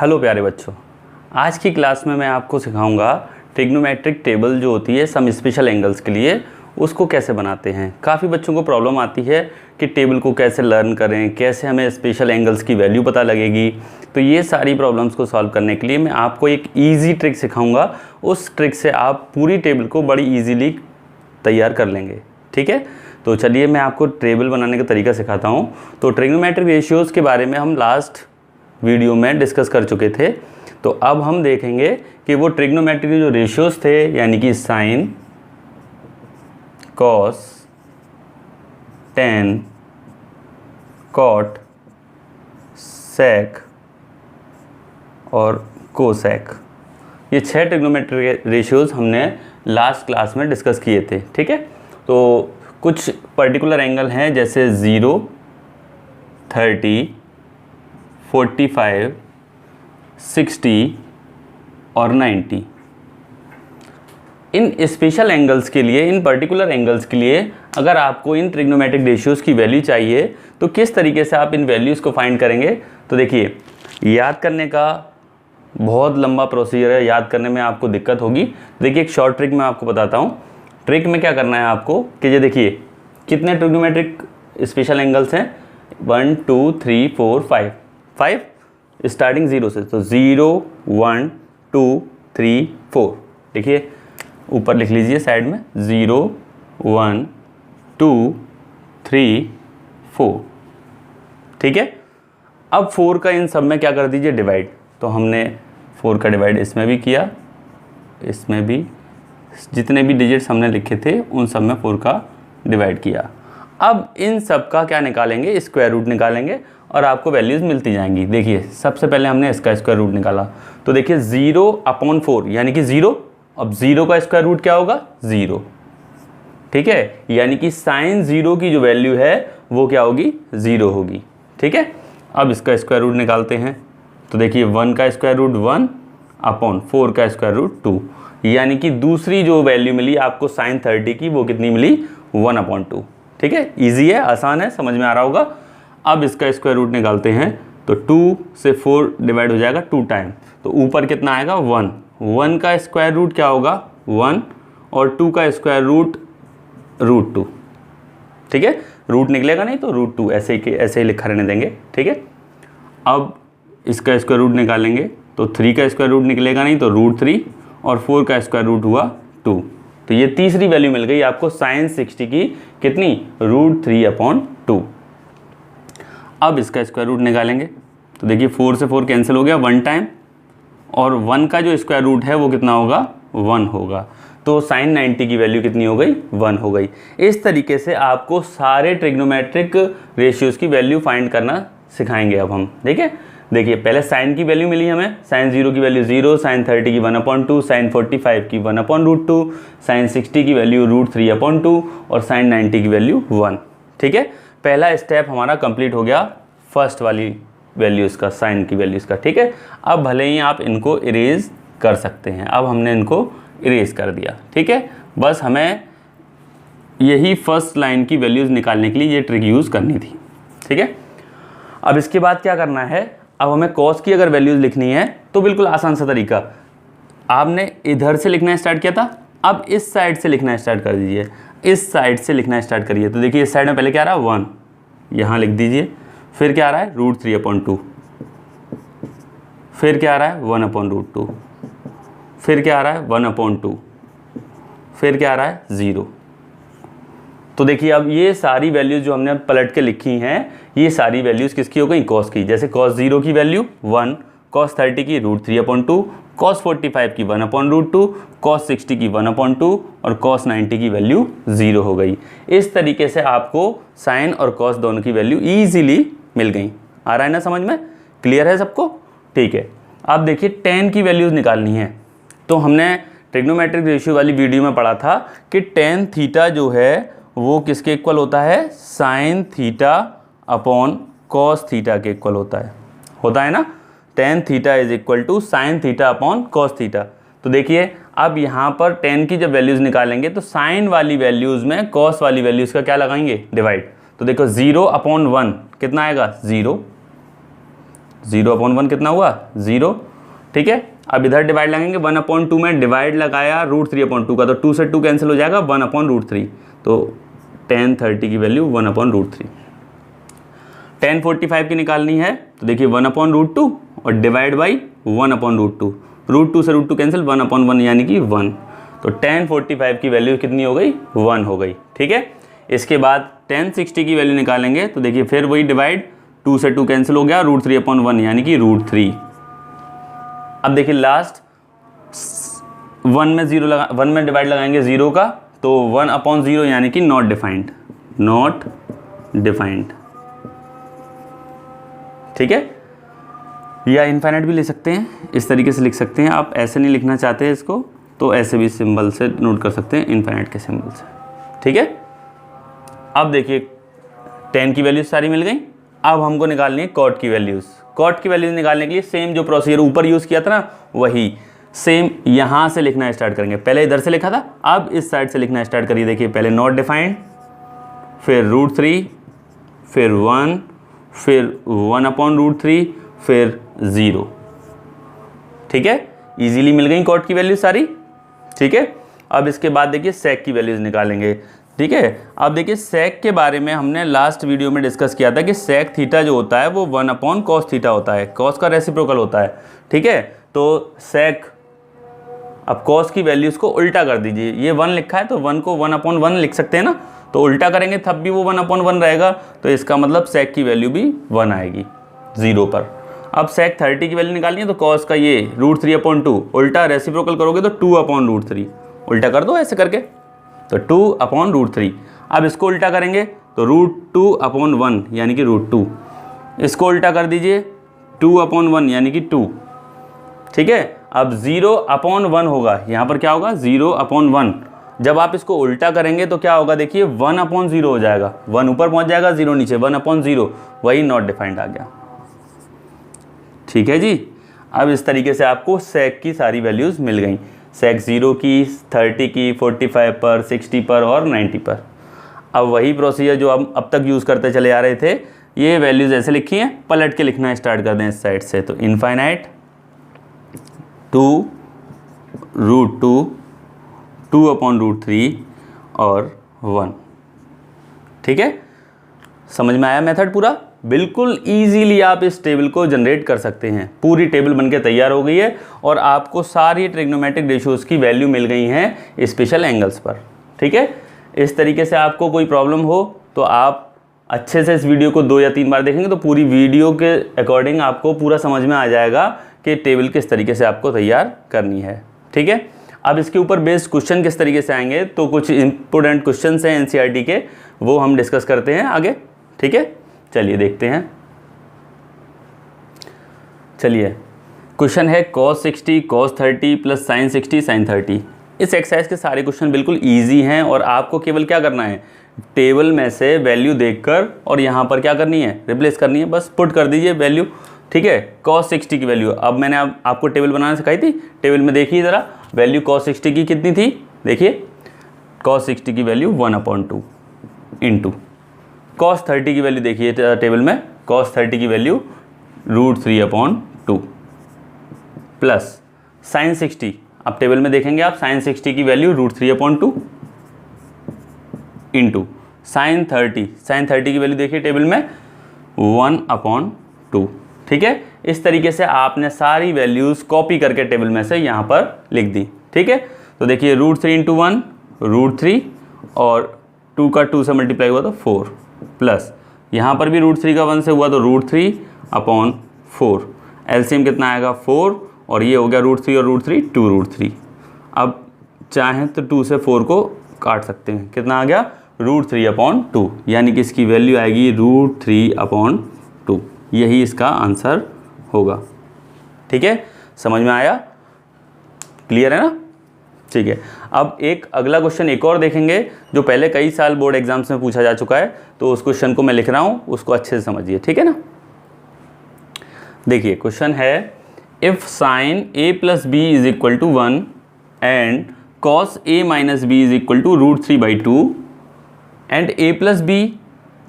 Hello प्यारे बच्चों, आज की क्लास में मैं आपको सिखाऊंगा ट्रिग्नोमेट्रिक टेबल जो होती है सम स्पेशल एंगल्स के लिए, उसको कैसे बनाते हैं। काफ़ी बच्चों को प्रॉब्लम आती है कि टेबल को कैसे लर्न करें, कैसे हमें स्पेशल एंगल्स की वैल्यू पता लगेगी। तो ये सारी प्रॉब्लम्स को सॉल्व करने के लिए मैं आपको एक ईजी ट्रिक सिखाऊंगा। उस ट्रिक से आप पूरी टेबल को बड़ी ईजीली तैयार कर लेंगे। ठीक है, तो चलिए मैं आपको टेबल बनाने का तरीका सिखाता हूँ। तो ट्रिग्नोमेट्रिक रेशियोज़ के बारे में हम लास्ट वीडियो में डिस्कस कर चुके थे। तो अब हम देखेंगे कि वो ट्रिग्नोमेट्रिक जो रेशियोज़ थे, यानी कि साइन, कॉस, टेन, कॉट, सेक और कोसेक, ये 6 ट्रिग्नोमेट्रिक रेशियोज़ हमने लास्ट क्लास में डिस्कस किए थे। ठीक है, तो कुछ पर्टिकुलर एंगल हैं जैसे 0, 30, 45, 60 और 90। इन स्पेशल एंगल्स के लिए, इन पर्टिकुलर एंगल्स के लिए अगर आपको इन ट्रिग्नोमेट्रिक रेशियोज़ की वैल्यू चाहिए तो किस तरीके से आप इन वैल्यूज़ को फाइंड करेंगे। तो देखिए, याद करने का बहुत लंबा प्रोसीजर है, याद करने में आपको दिक्कत होगी। देखिए, एक शॉर्ट ट्रिक मैं आपको बताता हूँ। ट्रिक में क्या करना है आपको कि ये देखिए कितने ट्रिग्नोमेट्रिक स्पेशल एंगल्स हैं, 1 2 3 4 5 स्टार्टिंग 0 से। तो 0 1 2 3 4, देखिए ऊपर लिख लीजिए साइड में 0 1 2 3 4। ठीक है, अब 4 का इन सब में क्या कर दीजिए, डिवाइड। तो हमने 4 का डिवाइड इसमें भी किया, इसमें भी, जितने भी डिजिट्स हमने लिखे थे उन सब में 4 का डिवाइड किया। अब इन सब का क्या निकालेंगे, स्क्वायर रूट निकालेंगे और आपको वैल्यूज़ मिलती जाएंगी। देखिए, सबसे पहले हमने इसका स्क्वायर रूट निकाला। तो देखिए 0/4 यानी कि 0। अब 0 का स्क्वायर रूट क्या होगा, 0। ठीक है, यानी कि साइन 0 की जो वैल्यू है वो क्या होगी, 0 होगी। ठीक है, अब इसका स्क्वायर रूट निकालते हैं। तो देखिए 1 का स्क्वायर रूट 1/4 का स्क्वायर रूट 2, यानी कि दूसरी जो वैल्यू मिली आपको साइन 30 की, वो कितनी मिली, 1/2। ठीक है, ईजी है, आसान है, समझ में आ रहा होगा। अब इसका स्क्वायर रूट निकालते हैं। तो 2 से 4 डिवाइड हो जाएगा 2 टाइम, तो ऊपर कितना आएगा, 1। 1 का स्क्वायर रूट क्या होगा, 1, और 2 का स्क्वायर रूट √2। ठीक है, रूट निकलेगा नहीं तो √2 ऐसे ही लिखा रहने देंगे। ठीक है, अब इसका स्क्वायर रूट निकालेंगे। तो 3 का स्क्वायर रूट निकलेगा नहीं तो √3, और 4 का स्क्वायर रूट हुआ 2। तो ये तीसरी वैल्यू मिल गई आपको साइन 60 की, कितनी, √3/2। अब इसका स्क्वायर रूट निकालेंगे। तो देखिए 4 से 4 कैंसिल हो गया 1 टाइम, और 1 का जो स्क्वायर रूट है वो कितना होगा, 1 होगा। तो साइन 90 की वैल्यू कितनी हो गई, 1 हो गई। इस तरीके से आपको सारे ट्रिग्नोमेट्रिक रेशियोज़ की वैल्यू फाइंड करना सिखाएंगे अब हम। देखिए पहले साइन की वैल्यू मिली हमें, साइन 0 की वैल्यू 0, साइन 30 की 1/2, साइन 45 की 1/√2, साइन 60 की वैल्यू √3/2 और साइन 90 की वैल्यू 1। ठीक है, पहला स्टेप हमारा कंप्लीट हो गया फर्स्ट वाली वैल्यूज़ का, साइन की वैल्यूज़ का। ठीक है, अब भले ही आप इनको इरेज कर सकते हैं। अब हमने इनको इरेज कर दिया। ठीक है, बस हमें यही फर्स्ट लाइन की वैल्यूज़ निकालने के लिए ये ट्रिक यूज़ करनी थी। ठीक है, अब इसके बाद क्या करना है, अब हमें कॉस की अगर वैल्यूज़ लिखनी है तो बिल्कुल आसान सा तरीका, आपने इधर से लिखना स्टार्ट किया था, अब इस साइड से लिखना स्टार्ट कर दीजिए, इस साइड से लिखना स्टार्ट करिए। तो देखिए इस साइड में पहले क्या आ रहा है, 1, यहाँ लिख दीजिए। फिर क्या आ रहा है, √3/2, फिर क्या आ रहा है, 1/√2, फिर क्या आ रहा है, 1/2, फिर क्या आ रहा है, 0। तो देखिए अब ये सारी वैल्यूज़ जो हमने पलट के लिखी हैं, ये सारी वैल्यूज़ किसकी हो गई, कॉस की। जैसे कॉस 0 की वैल्यू 1, कॉस 30 की √3/2, कॉस 45 की 1/√2, कॉस 60 की 1/2 और कॉस 90 की वैल्यू 0 हो गई। इस तरीके से आपको साइन और कॉस दोनों की वैल्यू ईजिली मिल गई। आ रहा है ना समझ में, क्लियर है सबको। ठीक है, अब देखिए टेन की वैल्यूज़ निकालनी है। तो हमने ट्रिग्नोमेट्रिक रेशियो वाली वीडियो में पढ़ा था कि टेन थीटा जो है वो किसके इक्वल होता है, साइन थीटा/कॉस थीटा के इक्वल होता है ना। Tan theta is equal to sine theta cos theta. तो देखिए अब यहाँ पर टेन की जब वैल्यूज़ निकालेंगे तो साइन वाली वैल्यूज़ में कॉस वाली वैल्यूज़ का क्या लगाएंगे, डिवाइड। तो देखो 0/1 कितना आएगा, 0। 0/1 कितना हुआ 0, ठीक है। अब इधर डिवाइड लगाएंगे 1/2 में डिवाइड लगाया √3/2 का, तो 2 से 2 कैंसिल हो जाएगा 1/√3, तो tan 30 की वैल्यू 1/√3। tan 45 की निकालनी है तो देखिए 1/√2 और डिवाइड बाई 1/√2, √2 से √2 कैंसिल 1/1 यानी कि 1, तो tan 45 की वैल्यू कितनी हो गई 1 हो गई, ठीक है। इसके बाद tan 60 की वैल्यू निकालेंगे तो देखिए फिर वही डिवाइड, 2 से 2 कैंसिल हो गया, √3/1 यानी कि √3। अब देखिए लास्ट 1 में डिवाइड लगाएंगे 0 का, तो 1/0 यानी कि नॉट डिफाइंड, ठीक है। या इनफाइनाइट भी ले सकते हैं, इस तरीके से लिख सकते हैं। आप ऐसे नहीं लिखना चाहते हैं इसको तो ऐसे भी सिंबल से नोट कर सकते हैं, इनफाइनाइट के सिंबल से, ठीक है। अब देखिए tan की वैल्यूज सारी मिल गई। अब हमको निकालनी है कॉट की वैल्यूज़। कॉट की वैल्यूज निकालने के लिए सेम जो प्रोसीजर ऊपर यूज़ किया था ना, वही सेम यहाँ से लिखना स्टार्ट करेंगे। पहले इधर से लिखा था, अब इस साइड से लिखना स्टार्ट करिए। देखिए पहले नॉट डिफाइंड, फिर √3, फिर 1, फिर 1/√3, फिर 0, ठीक है। इजीली मिल गई कॉट की वैल्यूज सारी, ठीक है। अब इसके बाद देखिए सेक की वैल्यूज निकालेंगे, ठीक है। अब देखिए सेक के बारे में हमने लास्ट वीडियो में डिस्कस किया था कि सेक थीटा जो होता है वो 1/cos थीटा होता है, कॉस का रेसिप्रोकल होता है, ठीक है। तो सेक, अब कॉस की वैल्यूज़ को उल्टा कर दीजिए। ये 1 लिखा है तो 1 को 1/1 लिख सकते हैं ना, तो उल्टा करेंगे तब भी वो 1/1 रहेगा, तो इसका मतलब सेक की वैल्यू भी 1 आएगी 0 पर। अब सेक 30 की वैल्यू निकालनी है तो कॉस का ये √3/2 उल्टा रेसिप्रोकल करोगे तो 2/√3, उल्टा कर दो ऐसे करके, तो 2/√3। अब इसको उल्टा करेंगे तो √2/1 यानी कि √2, इसको उल्टा कर दीजिए 2/1 यानी कि 2, ठीक है। अब 0/1 होगा, यहाँ पर क्या होगा 0/1। जब आप इसको उल्टा करेंगे तो क्या होगा देखिए 1/0 हो जाएगा, 1 ऊपर पहुँच जाएगा 0 नीचे, 1/0, वही नॉट डिफाइंड आ गया, ठीक है जी। अब इस तरीके से आपको सेक की सारी वैल्यूज़ मिल गई, सेक 0 की, 30 की, 45 पर, 60 पर और 90 पर। अब वही प्रोसीजर जो हम अब तक यूज़ करते चले आ रहे थे, ये वैल्यूज़ ऐसे लिखी हैं, पलट के लिखना स्टार्ट कर दें इस साइड से, तो इनफाइनाइट 2, √2, 2/√3 और 1, ठीक है। समझ में आया मेथड पूरा? बिल्कुल इजीली आप इस टेबल को जनरेट कर सकते हैं। पूरी टेबल बनके तैयार हो गई है और आपको सारी ट्रिग्नोमेट्रिक रेशियोज़ की वैल्यू मिल गई हैं स्पेशल एंगल्स पर, ठीक है। इस तरीके से आपको कोई प्रॉब्लम हो तो आप अच्छे से इस वीडियो को 2 या 3 बार देखेंगे तो पूरी वीडियो के अकॉर्डिंग आपको पूरा समझ में आ जाएगा कि टेबल किस तरीके से आपको तैयार करनी है, ठीक है। अब इसके ऊपर बेस्ड क्वेश्चन किस तरीके से आएंगे, तो कुछ इंपॉर्टेंट क्वेश्चन हैं एनसीईआरटी के, वो हम डिस्कस करते हैं आगे, ठीक है। चलिए देखते हैं। चलिए क्वेश्चन है cos 60 cos 30 plus sin 60 sin 30। इस एक्सरसाइज के सारे क्वेश्चन बिल्कुल इजी हैं और आपको केवल क्या करना है, टेबल में से वैल्यू देखकर और यहाँ पर क्या करनी है, रिप्लेस करनी है, बस पुट कर दीजिए वैल्यू, ठीक है। cos 60 की वैल्यू, अब मैंने आपको टेबल बनाना सिखाई थी, टेबल में देखिए ज़रा वैल्यू cos 60 की कितनी थी, देखिए cos 60 की वैल्यू 1/2 इंटू cos 30 की वैल्यू देखिए टेबल में, cos 30 की वैल्यू √3/2 प्लस sin 60, अब टेबल में देखेंगे आप sin 60 की वैल्यू √3/2 इंटू sin 30 की वैल्यू देखिए टेबल में 1/2, ठीक है। इस तरीके से आपने सारी वैल्यूज़ कॉपी करके टेबल में से यहाँ पर लिख दी, ठीक है। तो देखिए √3 × 1 √3 और 2 का 2 से मल्टीप्लाई हुआ तो 4 प्लस यहाँ पर भी √3 का 1 से हुआ तो √3/4, एलसीएम कितना आएगा 4 और ये हो गया √3 और √3 2√3। अब चाहें तो 2 से 4 को काट सकते हैं, कितना आ गया √3/2, यानी कि इसकी वैल्यू आएगी √3/2, यही इसका आंसर होगा, ठीक है। समझ में आया, क्लियर है ना, ठीक है। अब एक अगला क्वेश्चन एक और देखेंगे जो पहले कई साल बोर्ड एग्जाम्स में पूछा जा चुका है, तो उस क्वेश्चन को मैं लिख रहा हूँ, उसको अच्छे से समझिए, ठीक है ना। देखिए क्वेश्चन है if sin a + b = 1 and cos a - b = √3/2 and a + b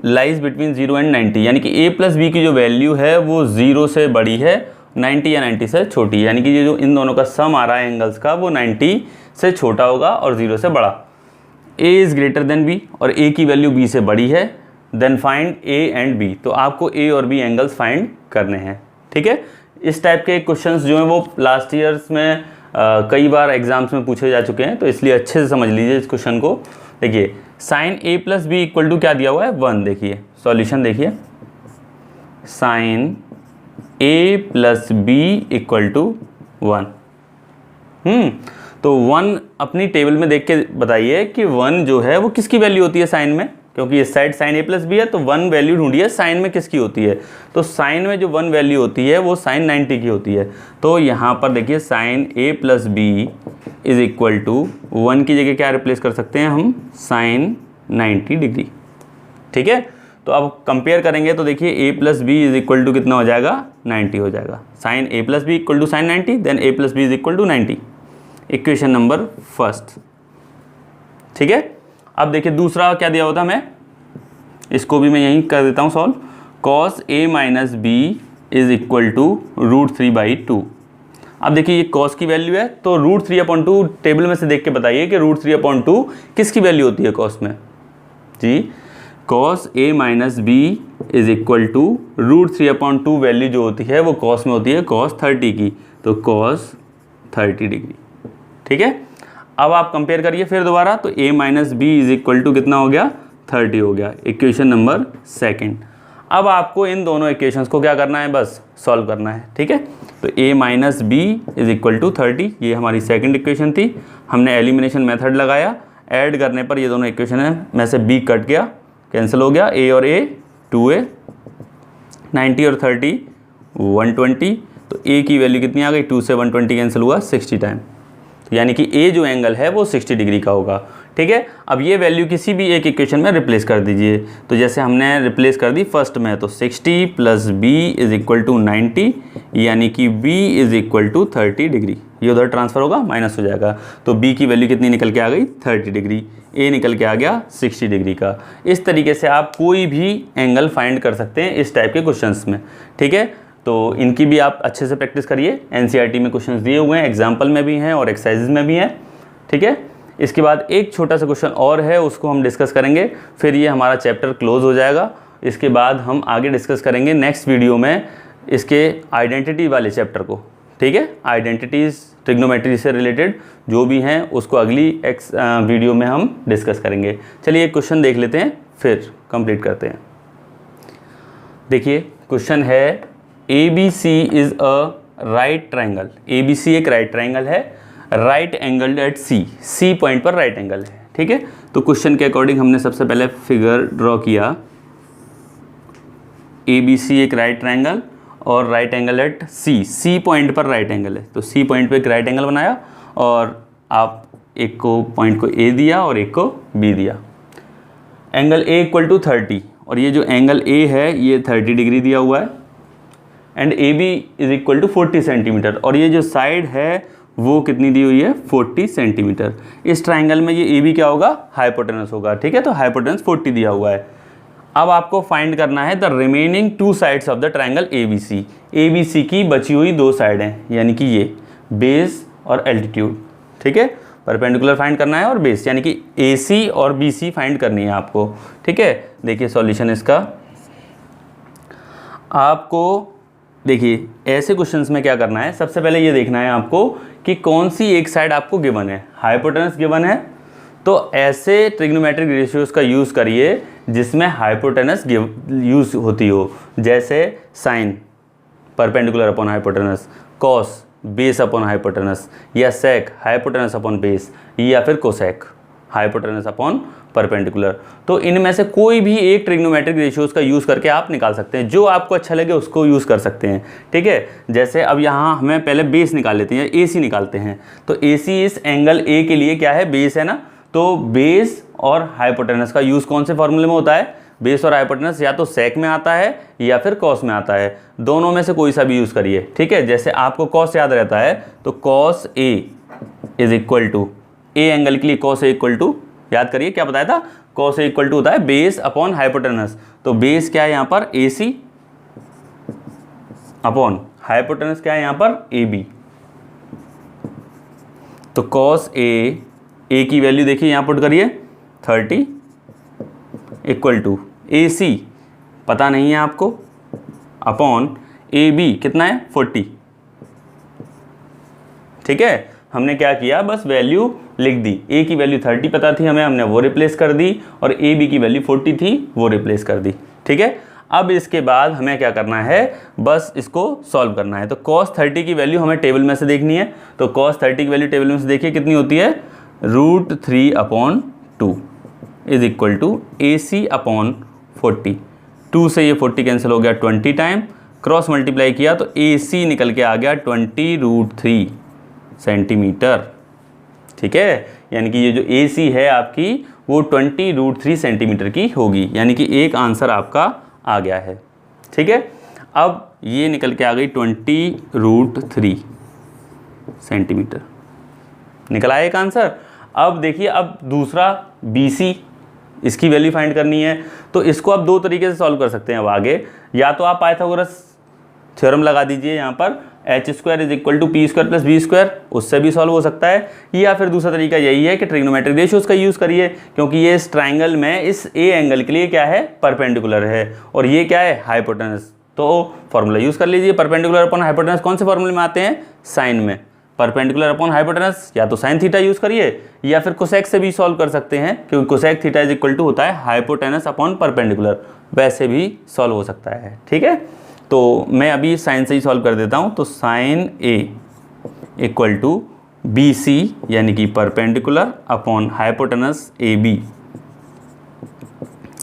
lies between 0 and 90, यानी कि ए प्लस बी की जो वैल्यू है वो 0 से बड़ी है, 90 या 90 से छोटी है, यानी कि ये जो इन दोनों का सम आ रहा है एंगल्स का वो 90 से छोटा होगा और 0 से बड़ा। A is greater than B और ए की वैल्यू बी से बड़ी है, then find A and B. तो आपको ए और बी एंगल्स फाइंड करने हैं, ठीक है। इस टाइप के क्वेश्चंस जो हैं वो लास्ट ईयर्स में कई बार एग्जाम्स में पूछे जा चुके हैं, तो इसलिए अच्छे से समझ लीजिए इस क्वेश्चन को। देखिए sine A plus B equal to क्या दिया हुआ है 1, देखिए सॉल्यूशन देखिए, sine A plus B equal to 1। तो 1 अपनी टेबल में देख के बताइए कि 1 जो है वो किसकी वैल्यू होती है साइन में, क्योंकि इस side sign A plus B है तो 1 वैल्यू ढूंढिए साइन में किसकी होती है। तो साइन में जो 1 वैल्यू होती है वो साइन 90 की होती है। तो यहाँ पर देखिए sine A plus B is equal to 1 की जगह क्या रिप्लेस कर सकते हैं हम, साइन 90 डिग्री, ठीक है। तो अब कंपेयर करेंगे तो देखिए A plus B is equal to कितना हो जाएगा, 90 हो जाएगा। Sine A plus B equal to sine 90, then A plus B is equal to 90, equation number first, ठीक है। अब देखिए दूसरा क्या दिया होता हमें, इसको भी मैं यहीं कर देता हूँ solve. cos a minus B is equal to √3/2। अब देखिए ये cos की वैल्यू है तो √3/2 टेबल में से देख के बताइए कि √3/2 किसकी वैल्यू होती है cos में जी। cos a minus B is equal to √3/2 value जो होती है वो cos में होती है cos 30 की, तो cos 30 डिग्री, ठीक है। अब आप कंपेयर करिए फिर दोबारा, तो a minus B is equal to कितना हो गया, 30 हो गया, इक्वेशन नंबर सेकंड। अब आपको इन दोनों इक्वेशंस को क्या करना है, बस सॉल्व करना है, ठीक है। तो a minus B is equal to 30, ये हमारी सेकंड इक्वेशन थी। हमने एलिमिनेशन मेथड लगाया, ऐड करने पर ये दोनों इक्वेशन है में से b कट गया, कैंसिल हो गया, a और a 2a, 90 और 30 120, तो a की वैल्यू कितनी आ गई, 2 से 120 कैंसिल हुआ 60 टाइम, यानी कि ए जो एंगल है वो 60 डिग्री का होगा, ठीक है। अब ये वैल्यू किसी भी एक इक्वेशन में रिप्लेस कर दीजिए। तो जैसे हमने रिप्लेस कर दी फर्स्ट में, तो 60 plus B is equal to 90, यानी कि B is equal to 30 degree. ये उधर ट्रांसफर होगा, माइनस हो जाएगा, तो बी की वैल्यू कितनी निकल के आ गई, 30 डिग्री। ए निकल के आ गया 60 डिग्री का। इस तरीके से आप कोई भी एंगल फाइंड कर सकते हैं इस टाइप के क्वेश्चंस में, ठीक है। तो इनकी भी आप अच्छे से प्रैक्टिस करिए, एनसीईआरटी में क्वेश्चंस दिए हुए हैं, एग्जाम्पल में भी हैं और एक्सरसाइजेज में भी हैं, ठीक है। इसके बाद एक छोटा सा क्वेश्चन और है, उसको हम डिस्कस करेंगे, फिर ये हमारा चैप्टर क्लोज हो जाएगा। इसके बाद हम आगे डिस्कस करेंगे नेक्स्ट वीडियो में इसके आइडेंटिटी वाले चैप्टर को, ठीक है। आइडेंटिटीज़ ट्रिग्नोमेट्री से रिलेटेड जो भी हैं उसको अगली वीडियो में हम डिस्कस करेंगे। चलिए एक क्वेश्चन देख लेते हैं फिर कंप्लीट करते हैं। देखिए क्वेश्चन है ABC is a right triangle. ABC एक राइट ट्राइंगल है, right angle at C point पर राइट एंगल है, ठीक है। तो क्वेश्चन के अकॉर्डिंग हमने सबसे पहले फिगर ड्रॉ किया, ABC एक राइट ट्राइंगल और right angle at C point पर राइट एंगल है, तो C पॉइंट पर एक राइट एंगल बनाया और आप एक को पॉइंट को A दिया और एक को B दिया। एंगल A इक्वल टू 30 और ये जो एंगल A है ये 30 डिग्री दिया हुआ है, and AB is equal to 40 centimetre और ये जो साइड है वो कितनी दी हुई है, 40 सेंटीमीटर। इस ट्राइंगल में ये AB क्या होगा, हाइपोटेनस होगा, ठीक है। तो हाइपोटेनस 40 दिया हुआ है। अब आपको फाइंड करना है the remaining 2 sides of the triangle ABC। ABC की बची हुई 2 साइड हैं, यानी कि ये बेस और एल्टीट्यूड, ठीक है। परपेंडिकुलर फाइंड करना है और बेस, यानी कि AC और BC फाइंड करनी है आपको, ठीक है। देखिए सॉल्यूशन इसका, आपको देखिए ऐसे क्वेश्चंस में क्या करना है, सबसे पहले ये देखना है आपको कि कौन सी एक साइड आपको गिवन है। हाइपोटेनस गिवन है तो ऐसे ट्रिग्नोमेट्रिक रेशियोज का यूज़ करिए जिसमें हाइपोटेनस यूज़ होती हो, जैसे sine perpendicular upon hypotenuse, cos base upon hypotenuse, या सेक हाइपोटेनस अपॉन बेस, या फिर कोसेक हाइपोटेनस अपॉन परपेंडिकुलर। तो इनमें से कोई भी एक ट्रिग्नोमेट्रिक रेशियोज का यूज़ करके आप निकाल सकते हैं, जो आपको अच्छा लगे उसको यूज़ कर सकते हैं, ठीक है। जैसे अब यहाँ हमें पहले बेस निकाल लेते हैं, AC निकालते हैं। तो AC इस एंगल A के लिए क्या है, बेस है ना। तो बेस और हाइपोटेनस का यूज़ कौन से फॉर्मूले में होता है, बेस और हाइपोटेनस या तो सेक में आता है या फिर कॉस में आता है, दोनों में से कोई सा भी यूज़ करिए, ठीक है। जैसे आपको कॉस याद रहता है तो cos A is equal to, A angle के लिए कॉस A इक्वल टू, याद करिए क्या बताया था, कॉस A इक्वल टू होता है बेस अपॉन हाइपोटेनस। तो बेस क्या है यहाँ पर AC अपॉन हाइपोटेनस क्या है यहाँ पर AB। तो cos A की वैल्यू देखिए यहाँ पुट करिए 30 इक्वल टू AC पता नहीं है आपको अपॉन AB कितना है 40। ठीक है, हमने क्या किया, बस वैल्यू लिख दी। A की वैल्यू 30 पता थी हमें, हमने वो रिप्लेस कर दी, और AB की वैल्यू 40 थी वो रिप्लेस कर दी। ठीक है, अब इसके बाद हमें क्या करना है, बस इसको सॉल्व करना है। तो cos 30 की वैल्यू हमें टेबल में से देखनी है। तो cos 30 की वैल्यू टेबल में से देखिए कितनी होती है, √3/2 is equal to AC upon 40। 2 से ये 40 कैंसिल हो गया 20 टाइम, क्रॉस मल्टीप्लाई किया तो AC निकल के आ गया 20√3 सेंटीमीटर। ठीक है, यानी कि ये जो AC है आपकी वो 20√3 सेंटीमीटर की होगी, यानी कि एक आंसर आपका आ गया है। ठीक है, अब ये निकल के आ गई 20√3 सेंटीमीटर, निकल आया एक आंसर। अब देखिए, अब दूसरा BC, इसकी वैल्यू फाइंड करनी है। तो इसको आप दो तरीके से सॉल्व कर सकते हैं। अब आगे या तो आप पाइथागोरस थ्योरम लगा दीजिए यहाँ पर, h² is equal to P² + B², उससे भी सॉल्व हो सकता है। या फिर दूसरा तरीका यही है कि ट्रिग्नोमेट्रिक रेशियोज का यूज़ करिए, क्योंकि ये इस ट्राइंगल में इस A एंगल के लिए क्या है, परपेंडिकुलर है, और ये क्या है, हाइपोटेनस। तो फॉर्मूला यूज़ कर लीजिए। परपेंडिकुलर अपॉन हाइपोटेनस कौन से फॉर्मूले में आते हैं, साइन में। परपेंडिकुलर अपॉन हाइपोटेनस या तो साइन थीटा यूज़ करिए, या फिर कोसेक से भी सॉल्व कर सकते हैं, क्योंकि cosec theta is equal to होता है हाइपोटेनस अपॉन परपेंडिकुलर, वैसे भी सॉल्व हो सकता है। ठीक है, तो मैं अभी साइन से ही सॉल्व कर देता हूँ। तो sine A equal to BC यानी कि परपेंडिकुलर अपॉन हाइपोटेनस AB।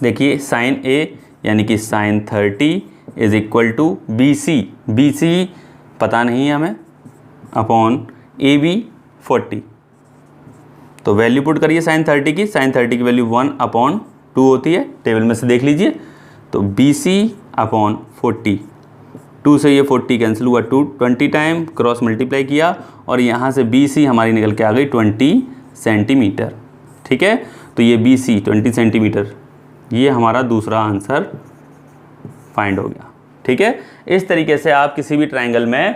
देखिए साइन A यानी कि sine 30 is equal to BC पता नहीं है हमें, अपॉन AB 40। तो वैल्यू पुट करिए साइन 30 की, साइन 30 की वैल्यू 1/2 होती है, टेबल में से देख लीजिए। तो BC अपॉन 40, 2 से ये 40 कैंसिल हुआ 20 टाइम, क्रॉस मल्टीप्लाई किया, और यहाँ से BC हमारी निकल के आ गई 20 सेंटीमीटर। ठीक है, तो ये BC 20 सेंटीमीटर, ये हमारा दूसरा आंसर फाइंड हो गया। ठीक है, इस तरीके से आप किसी भी ट्राइंगल में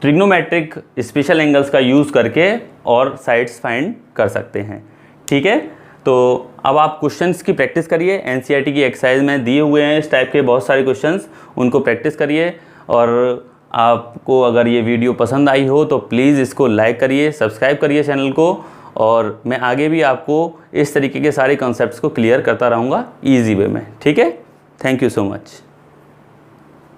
ट्रिग्नोमेट्रिक स्पेशल एंगल्स का यूज़ करके और साइड्स फाइंड कर सकते हैं। ठीक है, तो अब आप क्वेश्चंस की प्रैक्टिस करिए। NCERT की एक्सरसाइज में दिए हुए हैं इस टाइप के बहुत सारे क्वेश्चंस, उनको प्रैक्टिस करिए। और आपको अगर ये वीडियो पसंद आई हो तो प्लीज़ इसको लाइक करिए, सब्सक्राइब करिए चैनल को, और मैं आगे भी आपको इस तरीके के सारे कॉन्सेप्ट्स को क्लियर करता रहूँगा ईजी वे में। ठीक है, थैंक यू सो मच।